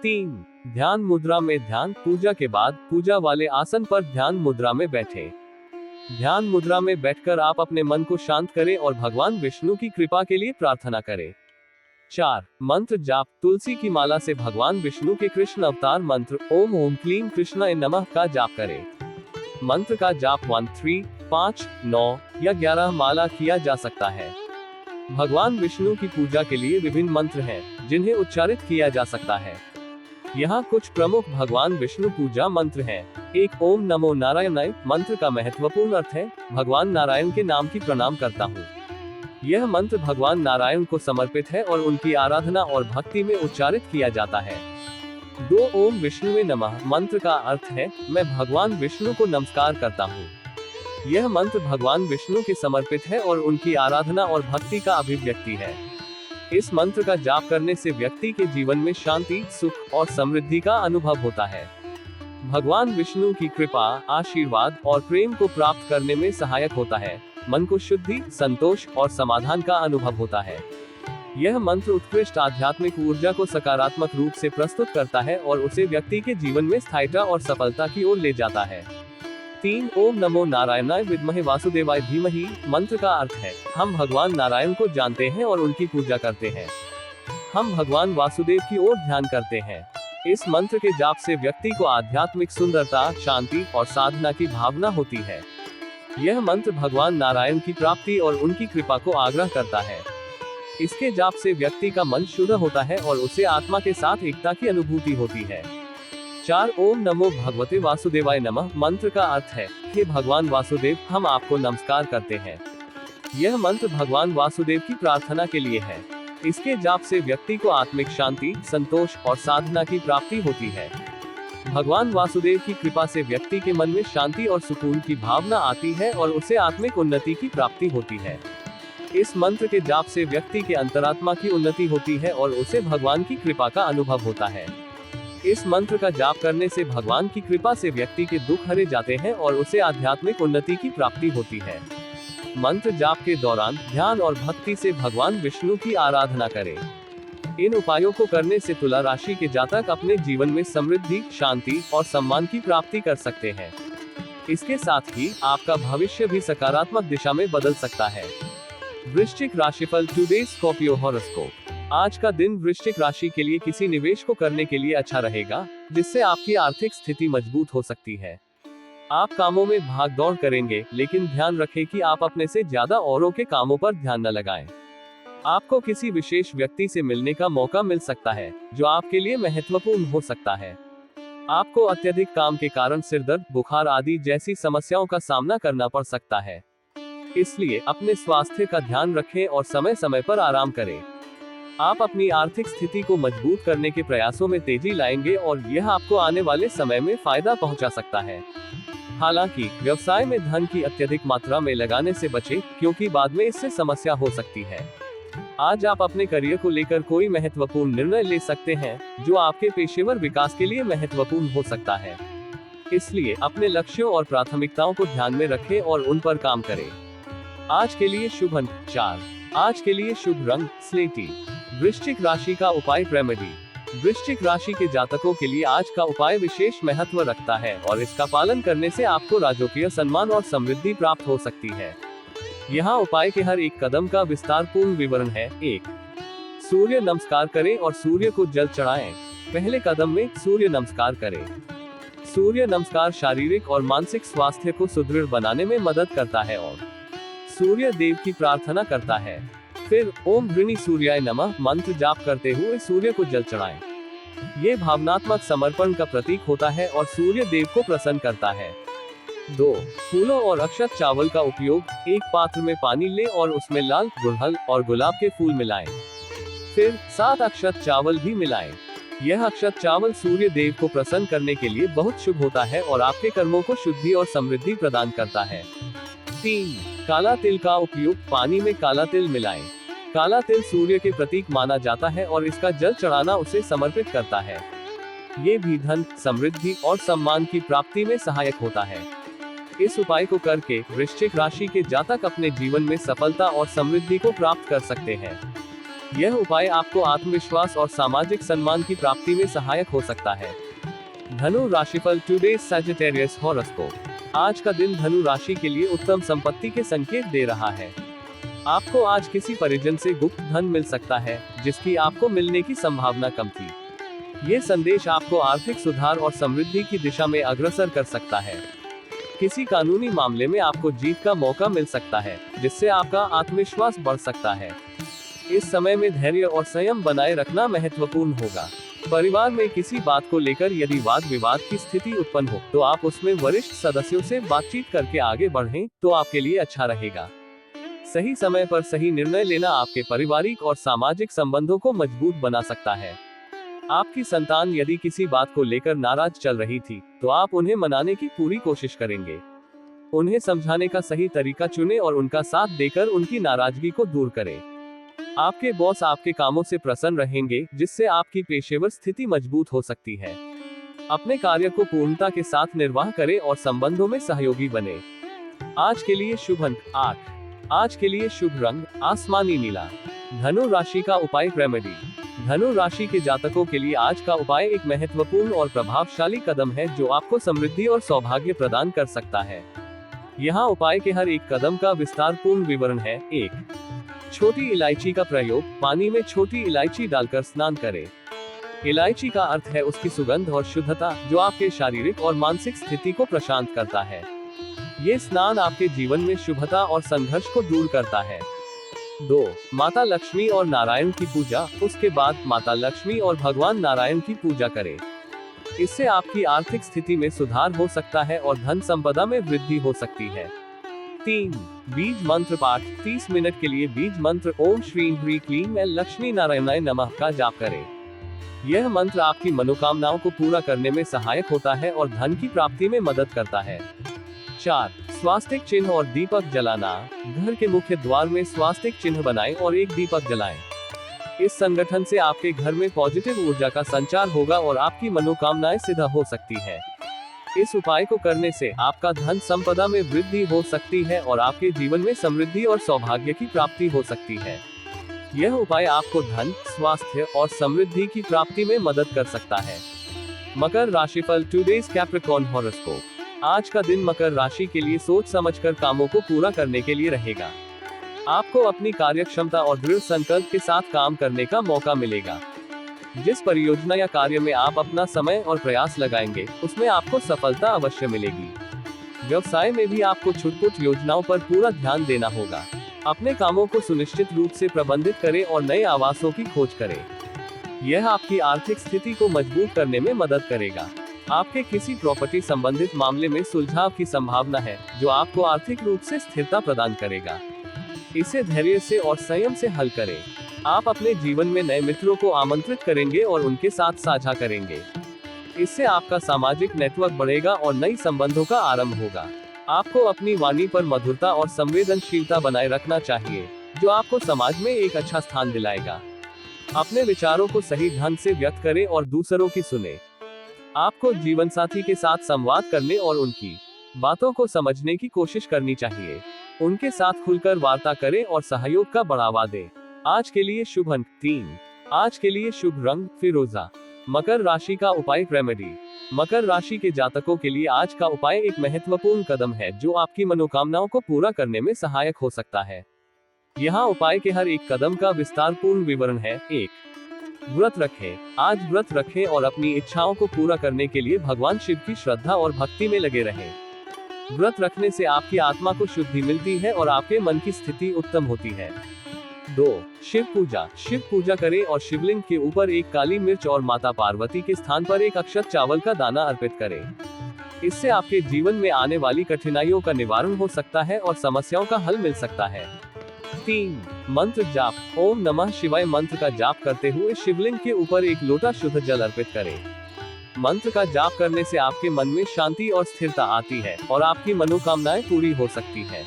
3. ध्यान मुद्रा में ध्यान। पूजा के बाद पूजा वाले आसन पर ध्यान मुद्रा में बैठे। ध्यान मुद्रा में बैठकर आप अपने मन को शांत करें और भगवान विष्णु की कृपा के लिए प्रार्थना करें। 4. मंत्र जाप। तुलसी की माला से भगवान विष्णु के कृष्ण अवतार मंत्र ओम ओम क्लीम कृष्णाय नमः का जाप करें। मंत्र का जाप 1, 3, 5, 9 या 11 माला किया जा सकता है। भगवान विष्णु की पूजा के लिए विभिन्न मंत्र हैं, जिन्हें उच्चारित किया जा सकता है। यहाँ कुछ प्रमुख भगवान विष्णु पूजा मंत्र हैं। 1. ओम नमो नारायणाय। मंत्र का महत्वपूर्ण अर्थ है, भगवान नारायण के नाम की प्रणाम करता हूँ। यह मंत्र भगवान नारायण को समर्पित है और उनकी आराधना और भक्ति में उच्चारित किया जाता है। 2. ओम विष्णुवे नमः। मंत्र का अर्थ है, मैं भगवान विष्णु को नमस्कार करता हूँ। यह मंत्र भगवान विष्णु के समर्पित है और उनकी आराधना और भक्ति का अभिव्यक्ति है। इस मंत्र का जाप करने से व्यक्ति के जीवन में शांति, सुख और समृद्धि का अनुभव होता है। भगवान विष्णु की कृपा, आशीर्वाद और प्रेम को प्राप्त करने में सहायक होता है। मन को शुद्धि, संतोष और समाधान का अनुभव होता है। यह मंत्र उत्कृष्ट आध्यात्मिक ऊर्जा को सकारात्मक रूप से प्रस्तुत करता है और उसे व्यक्ति के जीवन में स्थायित्व और सफलता की ओर ले जाता है। 3. ओम नमो नारायणाय विद्महे वासुदेवाय धीमहि। मंत्र का अर्थ है, हम भगवान नारायण को जानते हैं और उनकी पूजा करते हैं। हम भगवान वासुदेव की ओर ध्यान करते हैं। इस मंत्र के जाप से व्यक्ति को आध्यात्मिक सुंदरता, शांति और साधना की भावना होती है। यह मंत्र भगवान नारायण की प्राप्ति और उनकी कृपा को आग्रह करता है। इसके जाप से व्यक्ति का मन शुद्ध होता है और उसे आत्मा के साथ एकता की अनुभूति होती है। 4. ओम नमो भगवते वासुदेवाय नमः। मंत्र का अर्थ है, हे भगवान वासुदेव, हम आपको नमस्कार करते हैं। यह मंत्र भगवान वासुदेव की प्रार्थना के लिए है। इसके जाप से व्यक्ति को आत्मिक शांति, संतोष और साधना की प्राप्ति होती है। भगवान वासुदेव की कृपा से व्यक्ति के मन में शांति और सुकून की भावना आती है और उसे आत्मिक उन्नति की प्राप्ति होती है। इस मंत्र के जाप से व्यक्ति के अंतरात्मा की उन्नति होती है और उसे भगवान की कृपा का अनुभव होता है। इस मंत्र का जाप करने से भगवान की कृपा से व्यक्ति के दुख हरे जाते हैं और उसे आध्यात्मिक उन्नति की प्राप्ति होती है। मंत्र जाप के दौरान ध्यान और भक्ति से भगवान विष्णु की आराधना करें। इन उपायों को करने से तुला राशि के जातक अपने जीवन में समृद्धि, शांति और सम्मान की प्राप्ति कर सकते हैं। इसके साथ ही आपका भविष्य भी सकारात्मक दिशा में बदल सकता है। वृश्चिक राशिफल टुडे स्कॉर्पियो हॉरोस्कोप। आज का दिन वृश्चिक राशि के लिए किसी निवेश को करने के लिए अच्छा रहेगा, जिससे आपकी आर्थिक स्थिति मजबूत हो सकती है। आप कामों में भाग दौड़ करेंगे, लेकिन ध्यान रखें कि आप अपने से ज्यादा औरों के कामों पर ध्यान न लगाएं। आपको किसी विशेष व्यक्ति से मिलने का मौका मिल सकता है, जो आपके लिए महत्वपूर्ण हो सकता है। आपको अत्यधिक काम के कारण सिरदर्द, बुखार आदि जैसी समस्याओं का सामना करना पड़ सकता है। इसलिए अपने स्वास्थ्य का ध्यान रखें और समय समय पर आराम करें। आप अपनी आर्थिक स्थिति को मजबूत करने के प्रयासों में तेजी लाएंगे और यह आपको आने वाले समय में फायदा पहुंचा सकता है। हालांकि व्यवसाय में धन की अत्यधिक मात्रा में लगाने से बचें, क्योंकि बाद में इससे समस्या हो सकती है। आज आप अपने करियर को लेकर कोई महत्वपूर्ण निर्णय ले सकते हैं, जो आपके पेशेवर विकास के लिए महत्वपूर्ण हो सकता है। इसलिए अपने लक्ष्यों और प्राथमिकताओं को ध्यान में रखें और उन पर काम करें। आज के लिए शुभ अंक 4। आज के लिए शुभ रंग स्लेटी। वृश्चिक राशि का उपाय रेमेडी। वृश्चिक राशि के जातकों के लिए आज का उपाय विशेष महत्व रखता है और इसका पालन करने से आपको राजकीय सम्मान और समृद्धि प्राप्त हो सकती है। यहाँ उपाय के हर एक कदम का विस्तारपूर्ण विवरण है। 1. सूर्य नमस्कार करें और सूर्य को जल चढ़ाएं। पहले कदम में सूर्य नमस्कार करें। सूर्य नमस्कार शारीरिक और मानसिक स्वास्थ्य को सुदृढ़ बनाने में मदद करता है और सूर्य देव की प्रार्थना करता है। फिर ओम ऋणी सूर्याय नमः मंत्र जाप करते हुए सूर्य को जल चढ़ाएं। ये भावनात्मक समर्पण का प्रतीक होता है और सूर्य देव को प्रसन्न करता है। 2. फूलों और अक्षत चावल का उपयोग। एक पात्र में पानी लें और उसमें लाल, गुड़हल और गुलाब के फूल मिलाएं। फिर 7 अक्षत चावल भी मिलाएं। यह अक्षत चावल सूर्य देव को प्रसन्न करने के लिए बहुत शुभ होता है और आपके कर्मों को शुद्धि और समृद्धि प्रदान करता है। 3. काला तिल का उपयोग। पानी में काला तिल मिलाएं। काला तिल सूर्य के प्रतीक माना जाता है और इसका जल चढ़ाना उसे समर्पित करता है। ये भी धन, समृद्धि और सम्मान की प्राप्ति में सहायक होता है। इस उपाय को करके वृश्चिक राशि के जातक अपने जीवन में सफलता और समृद्धि को प्राप्त कर सकते हैं। यह उपाय आपको आत्मविश्वास और सामाजिक सम्मान की प्राप्ति में सहायक हो सकता है। धनु राशिफल टुडे सैजिटेरियस हॉरोस्कोप। आज का दिन धनु राशि के लिए उत्तम संपत्ति के संकेत दे रहा है। आपको आज किसी परिजन से गुप्त धन मिल सकता है, जिसकी आपको मिलने की संभावना कम थी। ये संदेश आपको आर्थिक सुधार और समृद्धि की दिशा में अग्रसर कर सकता है। किसी कानूनी मामले में आपको जीत का मौका मिल सकता है, जिससे आपका आत्मविश्वास बढ़ सकता है। इस समय में धैर्य और संयम बनाए रखना महत्वपूर्ण होगा। परिवार में किसी बात को लेकर यदि वाद विवाद की स्थिति उत्पन्न हो, तो आप उसमें वरिष्ठ सदस्यों से बातचीत करके आगे बढ़ें, तो आपके लिए अच्छा रहेगा। सही समय पर सही निर्णय लेना आपके पारिवारिक और सामाजिक संबंधों को मजबूत बना सकता है। आपकी संतान यदि किसी बात को लेकर नाराज चल रही थी, तो आप उन्हें मनाने की पूरी कोशिश करेंगे। उन्हें समझाने का सही तरीका चुनें और उनका साथ देकर उनकी नाराजगी को दूर करें। आपके बॉस आपके कामों से प्रसन्न रहेंगे, जिससे आपकी पेशेवर स्थिति मजबूत हो सकती है। अपने कार्य को पूर्णता के साथ निर्वाह करें और संबंधों में सहयोगी बने। आज के लिए शुभ अंक 8। आज के लिए शुभ रंग आसमानी नीला। धनु राशि का उपाय रेमेडी। धनु राशि के जातकों के लिए आज का उपाय एक महत्वपूर्ण और प्रभावशाली कदम है, जो आपको समृद्धि और सौभाग्य प्रदान कर सकता है। यहाँ उपाय के हर एक कदम का विस्तारपूर्ण विवरण है। 1. छोटी इलायची का प्रयोग। पानी में छोटी इलायची डालकर स्नान करें। इलायची का अर्थ है उसकी सुगंध और शुद्धता, जो आपके शारीरिक और मानसिक स्थिति को प्रशांत करता है। ये स्नान आपके जीवन में शुभता और संघर्ष को दूर करता है। 2. माता लक्ष्मी और नारायण की पूजा। उसके बाद माता लक्ष्मी और भगवान नारायण की पूजा करें। इससे आपकी आर्थिक स्थिति में सुधार हो सकता है और धन संपदा में वृद्धि हो सकती है। 3. बीज मंत्र पाठ। 30 मिनट के लिए बीज मंत्र ओम श्रीं ह्रीं क्लीं लक्ष्मी नारायणाय नमः का जाप करें। यह मंत्र आपकी मनोकामनाओं को पूरा करने में सहायक होता है और धन की प्राप्ति में मदद करता है। 4. स्वास्तिक चिन्ह और दीपक जलाना। घर के मुख्य द्वार में स्वास्तिक चिन्ह बनाएं और एक दीपक जलाएं। इस संगठन से आपके घर में पॉजिटिव ऊर्जा का संचार होगा और आपकी मनोकामनाएं सिद्ध हो सकती है। इस उपाय को करने से आपका धन संपदा में वृद्धि हो सकती है और आपके जीवन में समृद्धि और सौभाग्य की प्राप्ति हो सकती है। यह उपाय आपको धन, स्वास्थ्य और समृद्धि की प्राप्ति में मदद कर सकता है। मकर राशिफल टुडेज कैप्रिकॉर्न हॉरोस्कोप। आज का दिन मकर राशि के लिए सोच समझकर कामों को पूरा करने के लिए रहेगा। आपको अपनी कार्यक्षमता और दृढ़ संकल्प के साथ काम करने का मौका मिलेगा। जिस परियोजना या कार्य में आप अपना समय और प्रयास लगाएंगे, उसमें आपको सफलता अवश्य मिलेगी। व्यवसाय में भी आपको छुटपुट योजनाओं पर पूरा ध्यान देना होगा। अपने कामों को सुनिश्चित रूप से प्रबंधित करें और नए आवासों की खोज करें। यह आपकी आर्थिक स्थिति को मजबूत करने में मदद करेगा। आपके किसी प्रॉपर्टी संबंधित मामले में सुलझाव की संभावना है, जो आपको आर्थिक रूप से स्थिरता प्रदान करेगा। इसे धैर्य से और संयम से हल करें। आप अपने जीवन में नए मित्रों को आमंत्रित करेंगे और उनके साथ साझा करेंगे। इससे आपका सामाजिक नेटवर्क बढ़ेगा और नई संबंधों का आरंभ होगा। आपको अपनी वाणी पर मधुरता और संवेदनशीलता बनाए रखना चाहिए, जो आपको समाज में एक अच्छा स्थान दिलाएगा। अपने विचारों को सही ढंग से व्यक्त करें और दूसरों की सुने। आपको जीवन साथी के साथ संवाद करने और उनकी बातों को समझने की कोशिश करनी चाहिए। उनके साथ खुलकर वार्ता करें और सहयोग का बढ़ावा दें। आज के लिए शुभ अंक 3। आज के लिए शुभ रंग फिरोजा। मकर राशि का उपाय रेमेडी। मकर राशि के जातकों के लिए आज का उपाय एक महत्वपूर्ण कदम है जो आपकी मनोकामनाओं को पूरा करने में सहायक हो सकता है। यहाँ उपाय के हर एक कदम का विस्तारपूर्ण विवरण है। 1. व्रत रखें। आज व्रत रखें और अपनी इच्छाओं को पूरा करने के लिए भगवान शिव की श्रद्धा और भक्ति में लगे रहें। व्रत रखने से आपकी आत्मा को शुद्धि मिलती है और आपके मन की स्थिति उत्तम होती है। 2. शिव पूजा। शिव पूजा करें और शिवलिंग के ऊपर एक काली मिर्च और माता पार्वती के स्थान पर एक अक्षत चावल का दाना अर्पित करें। इससे आपके जीवन में आने वाली कठिनाइयों का निवारण हो सकता है और समस्याओं का हल मिल सकता है। 3. मंत्र जाप। ओम नमः शिवाय मंत्र का जाप करते हुए शिवलिंग के ऊपर एक लोटा शुद्ध जल अर्पित करें। मंत्र का जाप करने से आपके मन में शांति और स्थिरता आती है और आपकी मनोकामनाएं पूरी हो सकती है।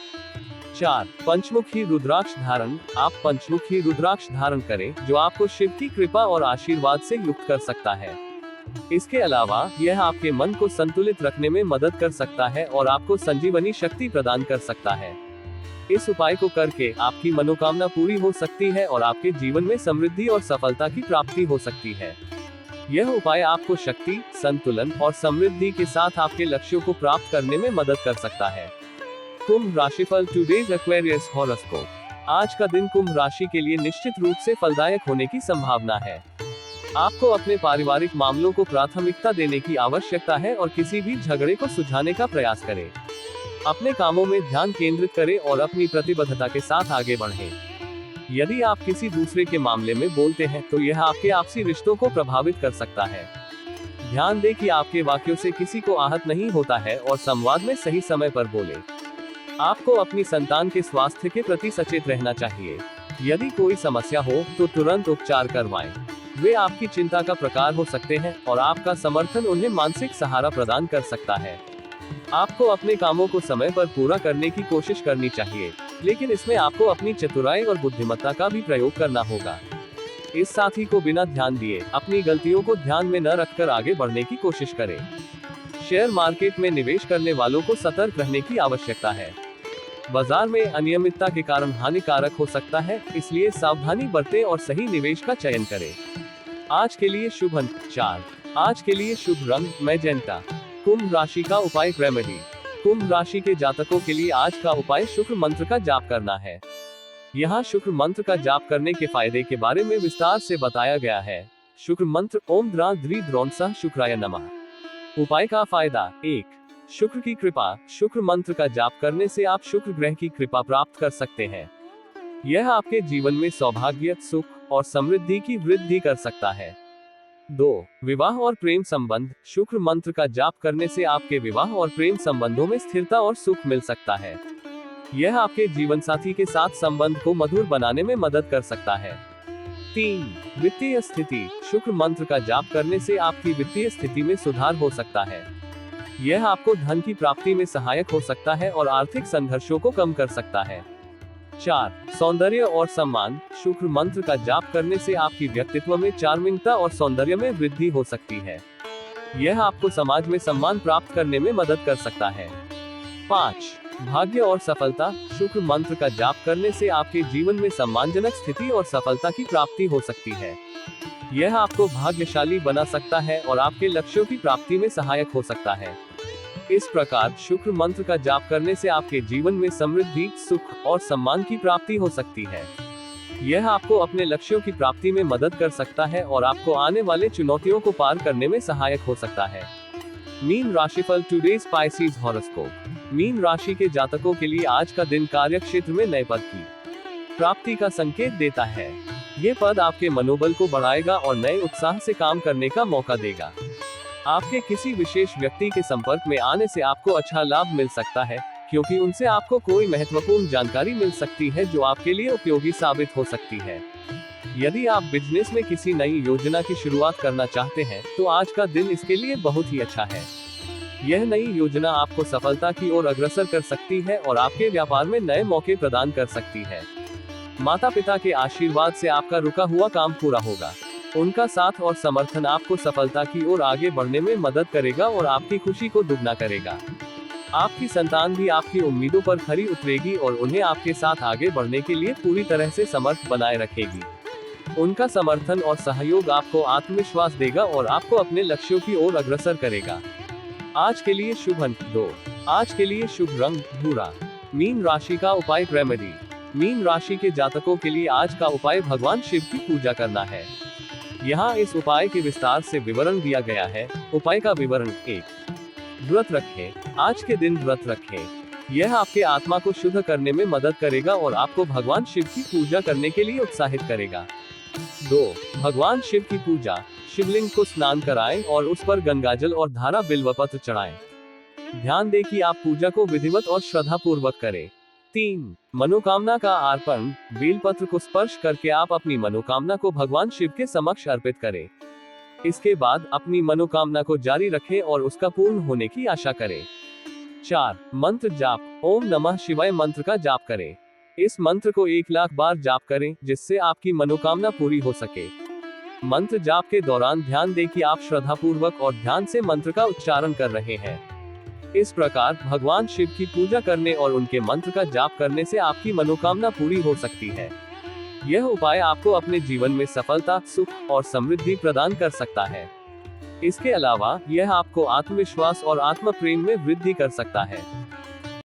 4. पंचमुखी रुद्राक्ष धारण। आप पंचमुखी रुद्राक्ष धारण करें जो आपको शिव की कृपा और आशीर्वाद से युक्त कर सकता है। इसके अलावा यह आपके मन को संतुलित रखने में मदद कर सकता है और आपको संजीवनी शक्ति प्रदान कर सकता है। इस उपाय को करके आपकी मनोकामना पूरी हो सकती है और आपके जीवन में समृद्धि और सफलता की प्राप्ति हो सकती है। यह उपाय आपको शक्ति, संतुलन और समृद्धि के साथ आपके लक्ष्यों को प्राप्त करने में मदद कर सकता है। कुंभ राशिफल टुडेज एक्वेरियस हॉरोस्कोप। आज का दिन कुंभ राशि के लिए निश्चित रूप से फलदायक होने की संभावना है। आपको अपने पारिवारिक मामलों को प्राथमिकता देने की आवश्यकता है और किसी भी झगड़े को सुलझाने का प्रयास करें। अपने कामों में ध्यान केंद्रित करें और अपनी प्रतिबद्धता के साथ आगे बढ़ें। यदि आप किसी दूसरे के मामले में बोलते हैं तो यह आपके आपसी रिश्तों को प्रभावित कर सकता है। ध्यान दें कि आपके वाक्यों से किसी को आहत नहीं होता है और संवाद में सही समय पर बोलें। आपको अपनी संतान के स्वास्थ्य के प्रति सचेत रहना चाहिए। यदि कोई समस्या हो तो तुरंत उपचार करवाएं। वे आपकी चिंता का प्रकार हो सकते हैं और आपका समर्थन उन्हें मानसिक सहारा प्रदान कर सकता है। आपको अपने कामों को समय पर पूरा करने की कोशिश करनी चाहिए, लेकिन इसमें आपको अपनी चतुराई और बुद्धिमत्ता का भी प्रयोग करना होगा। इस साथी को बिना ध्यान दिए अपनी गलतियों को ध्यान में न रखकर आगे बढ़ने की कोशिश करें। शेयर मार्केट में निवेश करने वालों को सतर्क रहने की आवश्यकता है। बाजार में अनियमितता के कारण हानिकारक हो सकता है, इसलिए सावधानी बरतें और सही निवेश का चयन करें। आज के लिए शुभ अंक 4। आज के लिए शुभ रंग मैजेंटा। कुंभ राशि का उपाय रेमेडी। कुंभ राशि के जातकों के लिए आज का उपाय शुक्र मंत्र का जाप करना है। यहाँ शुक्र मंत्र का जाप करने के फायदे के बारे में विस्तार से बताया गया है। शुक्र मंत्र ओम द्रा द्रि द्रोणसः शुक्राय नमः। उपाय का फायदा। 1. शुक्र की कृपा। शुक्र मंत्र का जाप करने से आप शुक्र ग्रह की कृपा प्राप्त कर सकते हैं। यह आपके जीवन में सौभाग्य, सुख और समृद्धि की वृद्धि कर सकता है। 2. विवाह और प्रेम संबंध। शुक्र मंत्र का जाप करने से आपके विवाह और प्रेम संबंधों में स्थिरता और सुख मिल सकता है। यह आपके जीवन साथी के साथ संबंध को मधुर बनाने में मदद कर सकता है। 3. वित्तीय स्थिति। शुक्र मंत्र का जाप करने से आपकी वित्तीय स्थिति में सुधार हो सकता है। यह आपको धन की प्राप्ति में सहायक हो सकता है और आर्थिक संघर्षों को कम कर सकता है। 4. सौंदर्य और सम्मान। शुक्र मंत्र का जाप करने से आपकी व्यक्तित्व में चार्मिंगता और सौंदर्य में वृद्धि हो सकती है। यह आपको समाज में सम्मान प्राप्त करने में मदद कर सकता है। 5. भाग्य और सफलता। शुक्र मंत्र का जाप करने से आपके जीवन में सम्मानजनक स्थिति और सफलता की प्राप्ति हो सकती है। यह आपको भाग्यशाली बना सकता है और आपके लक्ष्यों की प्राप्ति में सहायक हो सकता है। इस प्रकार शुक्र मंत्र का जाप करने से आपके जीवन में समृद्धि, सुख और सम्मान की प्राप्ति हो सकती है। यह आपको अपने लक्ष्यों की प्राप्ति में मदद कर सकता है और आपको आने वाले चुनौतियों को पार करने में सहायक हो सकता है। मीन राशिफल टुडेज स्पाइसीज हॉरोस्कोप। मीन राशि के जातकों के लिए आज का दिन कार्य क्षेत्र में नए पद की प्राप्ति का संकेत देता है। ये पद आपके मनोबल को बढ़ाएगा और नए उत्साह से काम करने का मौका देगा। आपके किसी विशेष व्यक्ति के संपर्क में आने से आपको अच्छा लाभ मिल सकता है, क्योंकि उनसे आपको कोई महत्वपूर्ण जानकारी मिल सकती है जो आपके लिए उपयोगी साबित हो सकती है। यदि आप बिजनेस में किसी नई योजना की शुरुआत करना चाहते हैं तो आज का दिन इसके लिए बहुत ही अच्छा है। यह नई योजना आपको सफलता की ओर अग्रसर कर सकती है और आपके व्यापार में नए मौके प्रदान कर सकती है। माता पिता के आशीर्वाद से आपका रुका हुआ काम पूरा होगा। उनका साथ और समर्थन आपको सफलता की ओर आगे बढ़ने में मदद करेगा और आपकी खुशी को दुगना करेगा। आपकी संतान भी आपकी उम्मीदों पर खरी उतरेगी और उन्हें आपके साथ आगे बढ़ने के लिए पूरी तरह से समर्थ बनाए रखेगी। उनका समर्थन और सहयोग आपको आत्मविश्वास देगा और आपको अपने लक्ष्यों की ओर अग्रसर करेगा। आज के लिए शुभ अंक 2। आज के लिए शुभ रंग भूरा। मीन राशि का उपाय रेमेडी। मीन राशि के जातकों के लिए आज का उपाय भगवान शिव की पूजा करना है। यहाँ इस उपाय के विस्तार से विवरण दिया गया है। उपाय का विवरण। 1। व्रत रखें। आज के दिन व्रत रखें। यह आपके आत्मा को शुद्ध करने में मदद करेगा और आपको भगवान शिव की पूजा करने के लिए उत्साहित करेगा। 2। भगवान शिव की पूजा। शिवलिंग को स्नान कराएं और उस पर गंगाजल और धारा बिल्वपत्र चढ़ाएं। ध्यान दें कि आप पूजा को विधिवत और श्रद्धा पूर्वक करें। 3। मनोकामना का अर्पण। बेलपत्र को स्पर्श करके आप अपनी मनोकामना को भगवान शिव के समक्ष अर्पित करें। इसके बाद अपनी मनोकामना को जारी रखें और उसका पूर्ण होने की आशा करें। 4। मंत्र जाप। ओम नमः शिवाय मंत्र का जाप करें। इस मंत्र को 1,00,000 बार जाप करें जिससे आपकी मनोकामना पूरी हो सके। मंत्र जाप के दौरान ध्यान दें कि आप श्रद्धापूर्वक और ध्यान से मंत्र का उच्चारण कर रहे हैं। इस प्रकार भगवान शिव की पूजा करने और उनके मंत्र का जाप करने से आपकी मनोकामना पूरी हो सकती है। यह उपाय आपको अपने जीवन में सफलता, सुख और समृद्धि प्रदान कर सकता है। इसके अलावा यह आपको आत्मविश्वास और आत्म प्रेम में वृद्धि कर सकता है।